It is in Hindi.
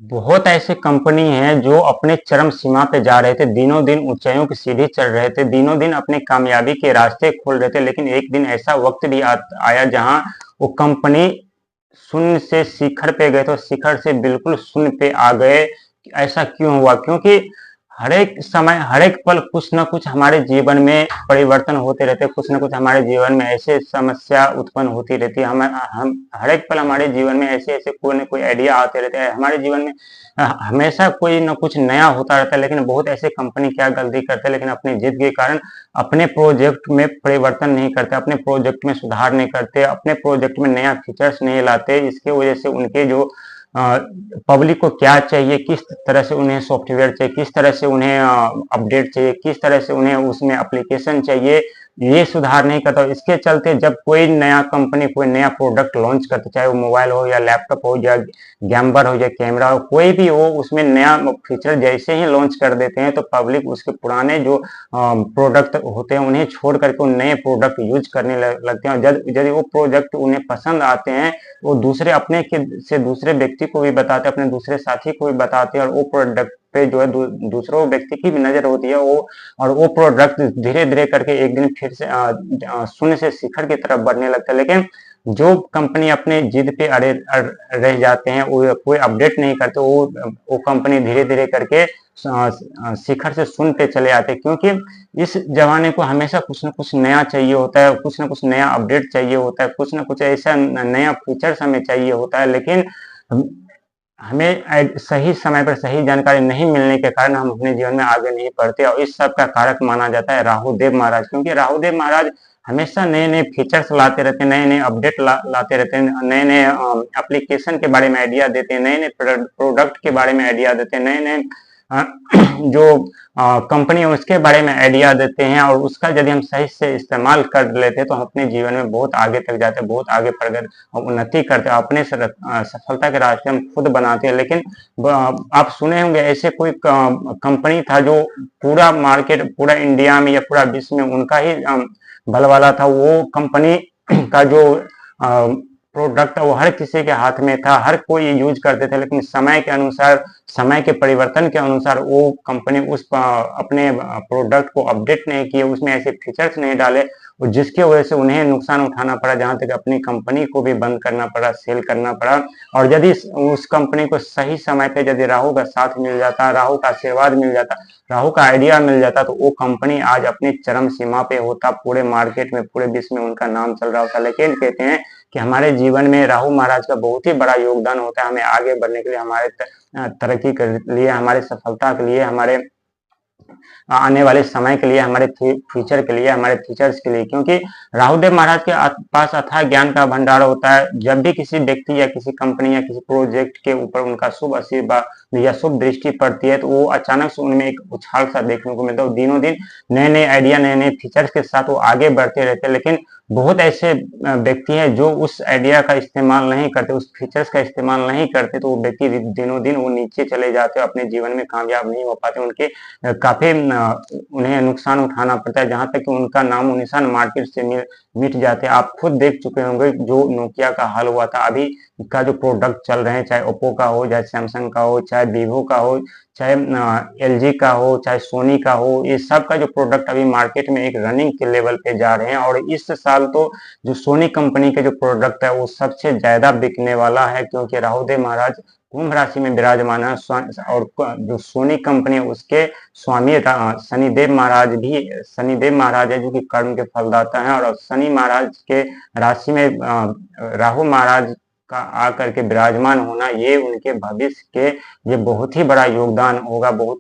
बहुत ऐसे कंपनी हैं जो अपने चरम सीमा पे जा रहे थे, दिनों दिन ऊंचाइयों की सीढ़ी चढ़ रहे थे, दिनों दिन अपने कामयाबी के रास्ते खोल रहे थे, लेकिन एक दिन ऐसा वक्त भी आया जहां वो कंपनी शून्य से शिखर पे गए थे, शिखर से बिल्कुल शून्य पे आ गए। ऐसा क्यों हुआ? क्योंकि हर एक समय, हर एक पल कुछ ना कुछ हमारे जीवन में परिवर्तन होते रहते, कुछ ना कुछ हमारे जीवन में ऐसे समस्या उत्पन्न होती रहती है। हम हर एक पल हमारे जीवन में ऐसे ऐसे कोई ना कोई आइडिया आते रहते हैं हमारे जीवन में। हमेशा कोई ना कुछ नया होता रहता है, लेकिन बहुत ऐसे कंपनी क्या गलती करते हैं, लेकिन अपनी जिद के कारण अपने प्रोजेक्ट में परिवर्तन नहीं करते, अपने प्रोजेक्ट में सुधार नहीं करते, अपने प्रोजेक्ट में नया फीचर्स नहीं लाते। इसके वजह से उनके जो पब्लिक को क्या चाहिए, किस तरह से उन्हें सॉफ्टवेयर चाहिए, किस तरह से उन्हें अपडेट चाहिए, किस तरह से उन्हें उसमें एप्लीकेशन चाहिए, ये सुधार नहीं करता। इसके चलते जब कोई नया कंपनी कोई नया प्रोडक्ट लॉन्च करता, चाहे वो मोबाइल हो या लैपटॉप हो या गैम्बर हो या कैमरा हो, कोई भी हो, उसमें नया फीचर जैसे ही लॉन्च कर देते हैं तो पब्लिक उसके पुराने जो प्रोडक्ट होते हैं उन्हें छोड़ करके नए प्रोडक्ट यूज करने लगते हैं। और यदि वो प्रोडक्ट उन्हें पसंद आते हैं, वो दूसरे अपने के से दूसरे व्यक्ति को भी बताते हैं, अपने दूसरे साथी को भी बताते हैं, और वो प्रोडक्ट पे जो है दूसरों व्यक्ति की भी नजर होती है वो, और वो प्रोडक्ट धीरे धीरे करके एक दिन फिर से शून्य से शिखर की तरफ बढ़ने लगता है। लेकिन जो कंपनी अपने जिद पे अड़े रह जाते हैं, वो कोई अपडेट नहीं करते, वो कंपनी धीरे धीरे करके शिखर से शून्य पे चले आते हैं। क्योंकि इस जमाने को हमेशा कुछ ना कुछ नया चाहिए होता है, कुछ ना कुछ नया अपडेट चाहिए होता है, कुछ ना कुछ ऐसा नया फीचर्स हमें चाहिए होता है। लेकिन हमें सही समय पर सही जानकारी नहीं मिलने के कारण हम अपने जीवन में आगे नहीं बढ़ते, और इस सब का कारक माना जाता है राहुदेव महाराज। क्योंकि राहुदेव महाराज हमेशा नए नए फीचर्स लाते रहते हैं, नए नए अपडेट लाते रहते हैं, नए नए एप्लीकेशन के बारे में आइडिया देते हैं, नए नए प्रोडक्ट के बारे में आइडिया देते हैं, नए नए जो कंपनी है उसके बारे में आइडिया देते हैं, और उसका यदि हम सही से इस्तेमाल कर लेते हैं तो हम अपने जीवन में बहुत आगे तक जाते हैं, बहुत आगे प्रगति उन्नति करते हैं, अपने सफलता के रास्ते हम खुद बनाते हैं। लेकिन आप सुने होंगे ऐसे कोई कंपनी था जो पूरा मार्केट, पूरा इंडिया में या पूरा विश्व में उनका ही भलवाला था। वो कंपनी का जो प्रोडक्ट वो हर किसी के हाथ में था, हर कोई यूज करते थे, लेकिन समय के अनुसार, समय के परिवर्तन के अनुसार वो कंपनी उस अपने प्रोडक्ट को अपडेट नहीं किए, उसमें ऐसे फीचर्स नहीं डाले, और जिसकी वजह से उन्हें नुकसान उठाना पड़ा, जहां तक अपनी कंपनी को भी बंद करना पड़ा, सेल करना पड़ा। और यदि उस कंपनी को सही समय पे यदि राहु का साथ मिल जाता, राहु का आशीर्वाद मिल जाता, राहु का आइडिया मिल जाता, तो वो कंपनी आज अपनी चरम सीमा पे होता, पूरे मार्केट में, पूरे विश्व में उनका नाम चल रहा होता। लेकिन कहते हैं कि हमारे जीवन में राहु महाराज का बहुत ही बड़ा योगदान होता है, हमें आगे बढ़ने के लिए, हमारे तरक्की के लिए, हमारे सफलता के लिए, हमारे आने वाले समय के लिए, हमारे फ्यूचर के लिए, हमारे फीचर्स के लिए। क्योंकि राहुदेव महाराज के पास अथाह ज्ञान का भंडार होता है। जब भी किसी व्यक्ति या किसी कंपनी या किसी प्रोजेक्ट के ऊपर उनका शुभ आशीर्वाद या शुभ दृष्टि पड़ती है, तो वो अचानक से उनमें एक उछाल सा देखने को मिलता है। दिनों दिन नए नए आइडिया, नए नए फीचर्स के साथ वो आगे बढ़ते रहते हैं। लेकिन बहुत ऐसे व्यक्ति हैं जो उस आइडिया का इस्तेमाल नहीं करते, उस फीचर्स का इस्तेमाल नहीं करते, तो वो व्यक्ति दिनों दिन वो नीचे चले जाते हैं, अपने जीवन में कामयाब नहीं हो पाते, उनके काफी उन्हें नुकसान उठाना पड़ता है, जहां तक कि उनका नामो निशान मार्केट से मिट जाते हैं। आप खुद देख चुके होंगे जो नोकिया का हाल हुआ था, अभी का जो प्रोडक्ट चल रहे हैं, चाहे ओप्पो का हो, चाहे सैमसंग का हो, चाहे वीवो का हो, चाहे एलजी का हो, चाहे सोनी का हो, ये सब का जो प्रोडक्ट अभी मार्केट में एक रनिंग के लेवल पे जा रहे हैं। और इस साल तो जो सोनी कंपनी के जो प्रोडक्ट है वो सबसे ज्यादा बिकने वाला है, क्योंकि राहुदेव महाराज कुंभ राशि में विराजमान है, और जो सोनी कंपनी है उसके स्वामी शनिदेव महाराज भी, शनिदेव महाराज है जो कि कर्म के फलदाता हैं। और शनि महाराज के राशि में राहु महाराज का आकर के विराजमान होना, ये उनके भविष्य के ये बहुत ही बड़ा योगदान होगा, बहुत